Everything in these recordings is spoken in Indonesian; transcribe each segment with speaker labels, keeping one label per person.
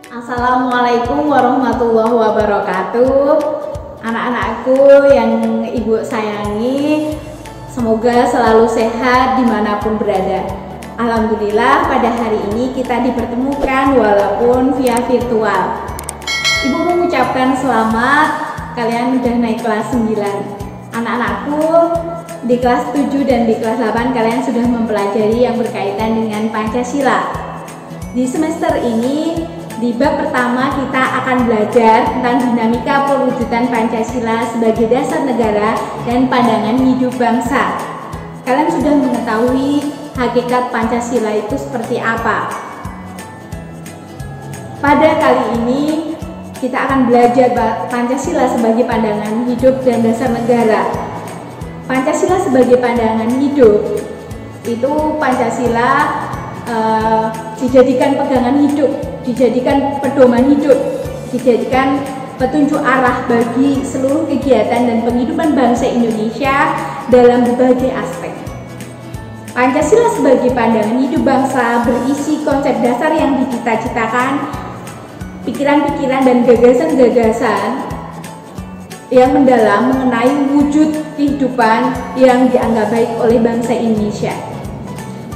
Speaker 1: Assalamualaikum warahmatullahi wabarakatuh. Anak-anakku yang ibu sayangi, semoga selalu sehat dimanapun berada. Alhamdulillah pada hari ini kita dipertemukan walaupun via virtual. Ibu mengucapkan selamat, kalian udah naik kelas 9. Anak-anakku di kelas 7 dan di kelas 8 kalian sudah mempelajari yang berkaitan dengan Pancasila. Di semester ini di bab pertama kita akan belajar tentang dinamika perwujudan Pancasila sebagai dasar negara dan pandangan hidup bangsa. Kalian sudah mengetahui hakikat Pancasila itu seperti apa. Pada kali ini kita akan belajar Pancasila sebagai pandangan hidup dan dasar negara. Pancasila sebagai pandangan hidup itu Pancasila dijadikan pegangan hidup, dijadikan pedoman hidup, dijadikan petunjuk arah bagi seluruh kegiatan dan penghidupan bangsa Indonesia dalam berbagai aspek. Pancasila sebagai pandangan hidup bangsa berisi konsep dasar yang dicita-citakan, pikiran-pikiran dan gagasan-gagasan yang mendalam mengenai wujud kehidupan yang dianggap baik oleh bangsa Indonesia.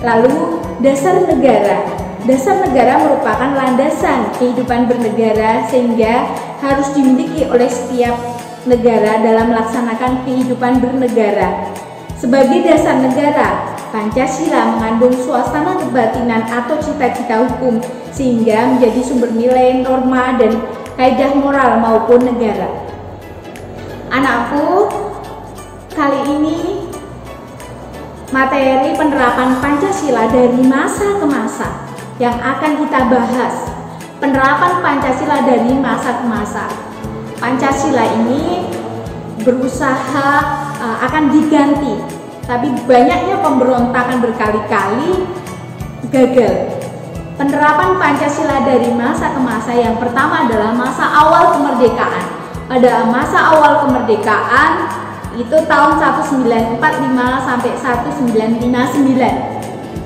Speaker 1: Lalu dasar negara. Dasar negara merupakan landasan kehidupan bernegara sehingga harus dimiliki oleh setiap negara dalam melaksanakan kehidupan bernegara. Sebagai dasar negara, Pancasila mengandung suasana kebatinan atau cita-cita hukum sehingga menjadi sumber nilai, norma, dan kaidah moral maupun negara. Anakku, kali ini materi penerapan Pancasila dari masa ke masa yang akan kita bahas. Penerapan Pancasila dari masa ke masa. Pancasila ini berusaha akan diganti, tapi banyaknya pemberontakan berkali-kali gagal. Penerapan Pancasila dari masa ke masa yang pertama adalah masa awal kemerdekaan. Pada masa awal kemerdekaan itu tahun 1945 sampai 1959.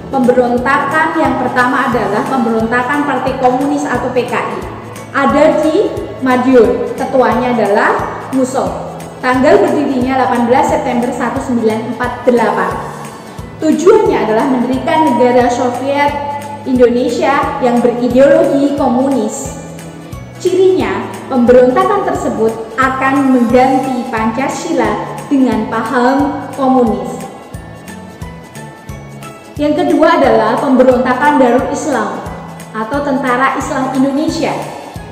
Speaker 1: Pemberontakan yang pertama adalah pemberontakan Partai Komunis atau PKI. Ada di Madiun, ketuanya adalah Musso. Tanggal berdirinya 18 September 1948. Tujuannya adalah mendirikan negara Soviet Indonesia yang berideologi komunis. Cirinya, pemberontakan tersebut akan mengganti Pancasila dengan paham komunis. Yang kedua adalah pemberontakan Darul Islam atau Tentara Islam Indonesia.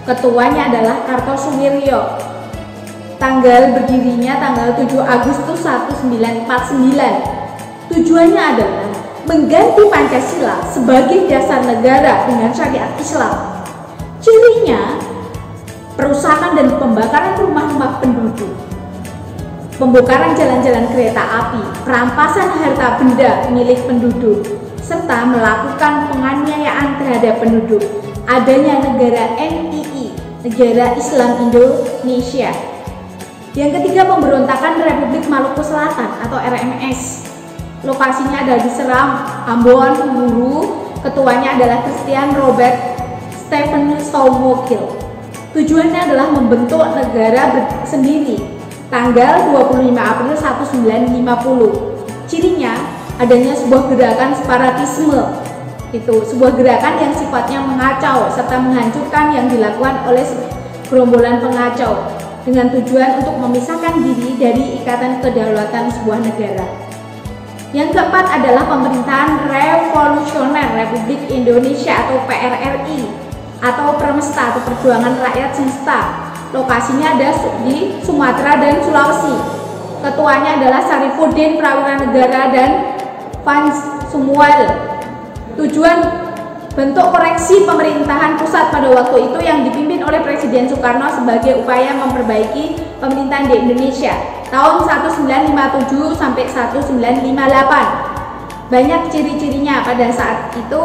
Speaker 1: Ketuanya adalah Kartosuwiryo. Tanggal berdirinya tanggal 7 Agustus 1949. Tujuannya adalah mengganti Pancasila sebagai dasar negara dengan syariat Islam. Cirinya, perusakan dan pembakaran rumah-rumah penduduk, pembongkaran jalan-jalan kereta api, perampasan harta benda milik penduduk, serta melakukan penganiayaan terhadap penduduk. Adanya negara NII, Negara Islam Indonesia. Yang ketiga, pemberontakan Republik Maluku Selatan atau RMS. Lokasinya ada di Seram, Ambon, Buru. Ketuanya adalah Christian Robert Stephen Soumokil. Tujuannya adalah membentuk negara sendiri. Tanggal 25 April 1950. Cirinya adanya sebuah gerakan separatisme. Itu sebuah gerakan yang sifatnya mengacau serta menghancurkan yang dilakukan oleh gerombolan pengacau dengan tujuan untuk memisahkan diri dari ikatan kedaulatan sebuah negara. Yang keempat adalah pemerintahan revolusioner Republik Indonesia atau PRRI atau Permesta atau Perjuangan Rakyat Semesta. Lokasinya ada di Sumatera dan Sulawesi. Ketuanya adalah Sarifuddin Prawira Negara dan Van Sumuel. Tujuan bentuk koreksi pemerintahan pusat pada waktu itu yang dipimpin oleh Presiden Soekarno sebagai upaya memperbaiki pemerintahan di Indonesia tahun 1957 sampai 1958. Banyak ciri-cirinya. Pada saat itu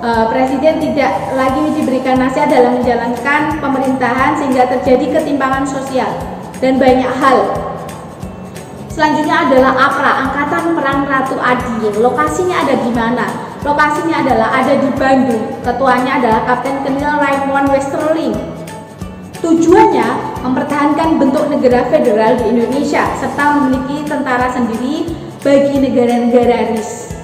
Speaker 1: Presiden tidak lagi diberikan nasihat dalam menjalankan pemerintahan sehingga terjadi ketimpangan sosial dan banyak hal. Selanjutnya adalah APRA, Angkatan Perang Ratu Adi. Lokasinya ada di mana? Lokasinya adalah ada di Bandung. Ketuanya adalah Kapten Kolonel Raymond Westerling. Tujuannya mempertahankan bentuk negara federal di Indonesia serta memiliki tentara sendiri bagi negara-negara RIS.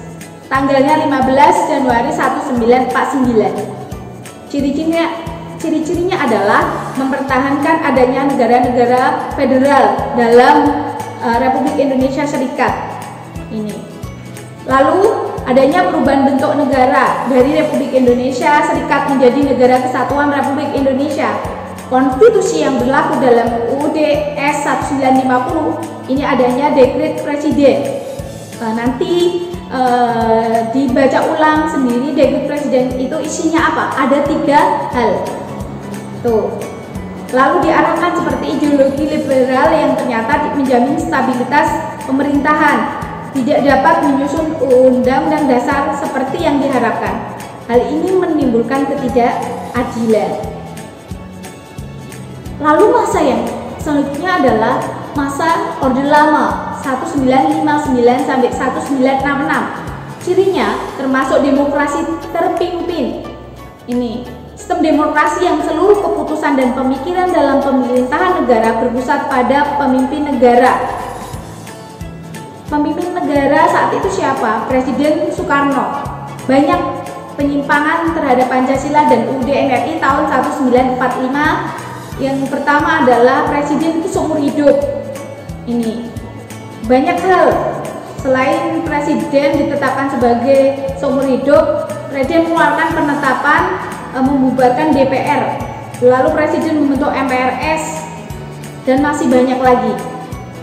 Speaker 1: Tanggalnya 15 Januari 1949. Ciri-cirinya adalah mempertahankan adanya negara-negara federal dalam Republik Indonesia Serikat. Ini. Lalu adanya perubahan bentuk negara dari Republik Indonesia Serikat menjadi Negara Kesatuan Republik Indonesia. Konstitusi yang berlaku dalam UUD S 1950 ini adanya dekret presiden. Nanti dibaca ulang sendiri dekret presiden itu isinya apa? Ada 3 hal. Tuh. Lalu diarahkan seperti ideologi liberal yang ternyata menjamin stabilitas pemerintahan, tidak dapat menyusun undang-undang dasar seperti yang diharapkan. Hal ini menimbulkan ketidakadilan. Lalu masa yang selanjutnya adalah masa Orde Lama 1959 sampai 1966. Cirinya termasuk demokrasi terpimpin. Ini sistem demokrasi yang seluruh keputusan dan pemikiran dalam pemerintahan negara berpusat pada pemimpin negara. Pemimpin negara saat itu siapa? Presiden Soekarno. Banyak penyimpangan terhadap Pancasila dan UUD NRI tahun 1945. Yang pertama adalah presiden itu seumur hidup. Ini banyak hal selain presiden ditetapkan sebagai seumur hidup, presiden mengeluarkan penetapan membubarkan DPR, lalu presiden membentuk MPRS, dan masih banyak lagi.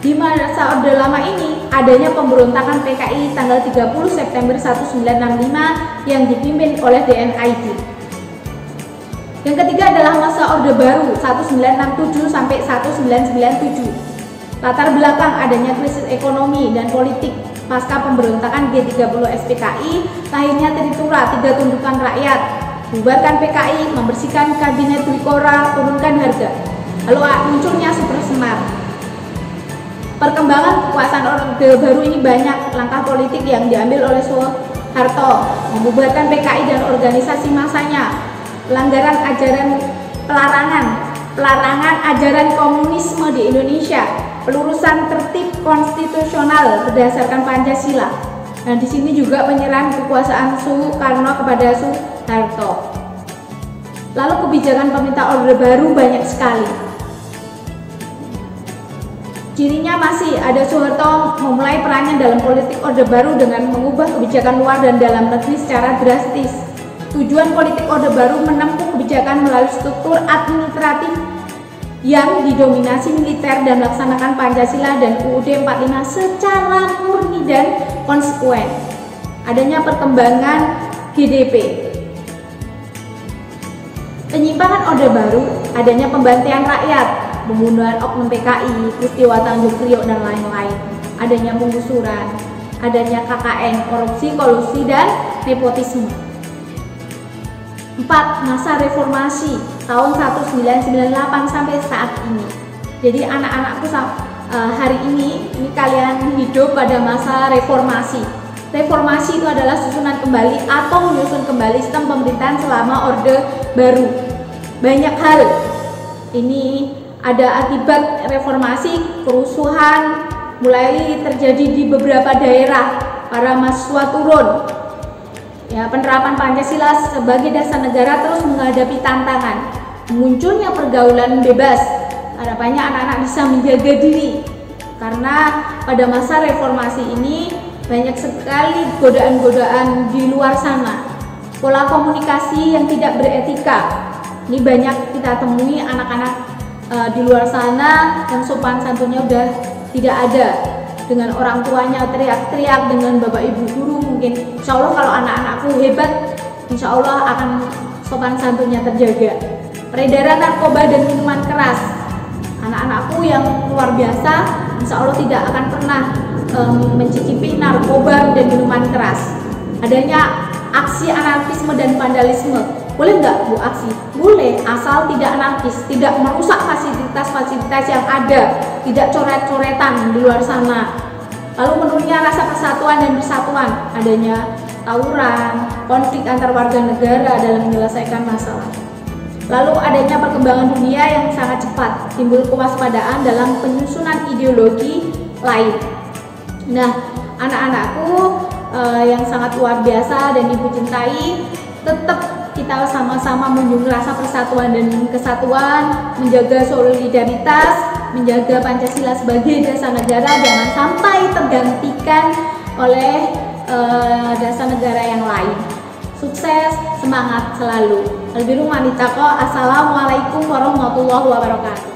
Speaker 1: Di masa Orde Lama ini adanya pemberontakan PKI tanggal 30 September 1965 yang dipimpin oleh DNID. Yang ketiga adalah masa Orde Baru 1967 sampai 1997. Latar belakang adanya krisis ekonomi dan politik pasca pemberontakan G30 SPKI, lahirnya Tritura, 3 tuntutan rakyat, bubarkan PKI, membersihkan kabinet Trikora, turunkan harga. Lalu munculnya Super Semar. Perkembangan kekuasaan Orde Baru ini banyak langkah politik yang diambil oleh Soeharto, membubarkan PKI dan organisasi masanya, pelarangan ajaran komunisme di Indonesia, pelurusan tertib konstitusional berdasarkan Pancasila. Nah, di sini juga penyerahan kekuasaan Soekarno kepada Soeharto. Lalu kebijakan pemerintah Orde Baru banyak sekali. Cirinya masih ada Soeharto memulai perannya dalam politik Orde Baru dengan mengubah kebijakan luar dan dalam negeri secara drastis. Tujuan politik Orde Baru menempuh kebijakan melalui struktur administratif yang didominasi militer dan melaksanakan Pancasila dan UUD 45 secara murni dan konsekuen. Adanya perkembangan GDP. Penyimpangan Orde Baru, adanya pembantaian rakyat, pembunuhan oknum PKI, peristiwa Tanjung Priok dan lain-lain. Adanya penggusuran, adanya KKN, korupsi, kolusi, dan nepotisme. 4. Masa reformasi tahun 1998 sampai saat ini. Jadi anak-anakku hari ini kalian hidup pada masa reformasi. Reformasi itu adalah susunan kembali atau menyusun kembali sistem pemerintahan selama Orde Baru. Banyak hal ini ada akibat reformasi, kerusuhan mulai terjadi di beberapa daerah, para mahasiswa turun. Ya, penerapan Pancasila sebagai dasar negara terus menghadapi tantangan. Munculnya pergaulan bebas. Harapannya anak-anak bisa menjaga diri. Karena pada masa reformasi ini banyak sekali godaan-godaan di luar sana. Pola komunikasi yang tidak beretika. Ini banyak kita temui anak-anak di luar sana yang sopan santunnya udah tidak ada. Dengan orang tuanya teriak-teriak, dengan bapak ibu guru mungkin. Insya Allah kalau anak-anakku hebat, insya Allah akan sopan santunnya terjaga. Peredaran narkoba dan minuman keras, anak-anakku yang luar biasa, insya Allah tidak akan pernah mencicipi narkoba dan minuman keras. Adanya aksi anarkisme dan vandalisme. Boleh nggak Bu aksi? Boleh, asal tidak anarkis, tidak merusak fasilitas-fasilitas yang ada, tidak coret-coretan di luar sana. Lalu menurunnya rasa persatuan dan persatuan, adanya tawuran, konflik antar warga negara dalam menyelesaikan masalah. Lalu adanya perkembangan dunia yang sangat cepat, timbul kewaspadaan dalam penyusunan ideologi lain. Nah, anak-anakku yang sangat luar biasa dan ibu cintai, tetap kita sama-sama menjunjung rasa persatuan dan kesatuan, menjaga solidaritas, menjaga Pancasila sebagai dasar negara, jangan sampai tergantikan oleh dasar negara yang lain. Sukses, semangat selalu. Al birru man ittaqa. Assalamualaikum warahmatullahi wabarakatuh.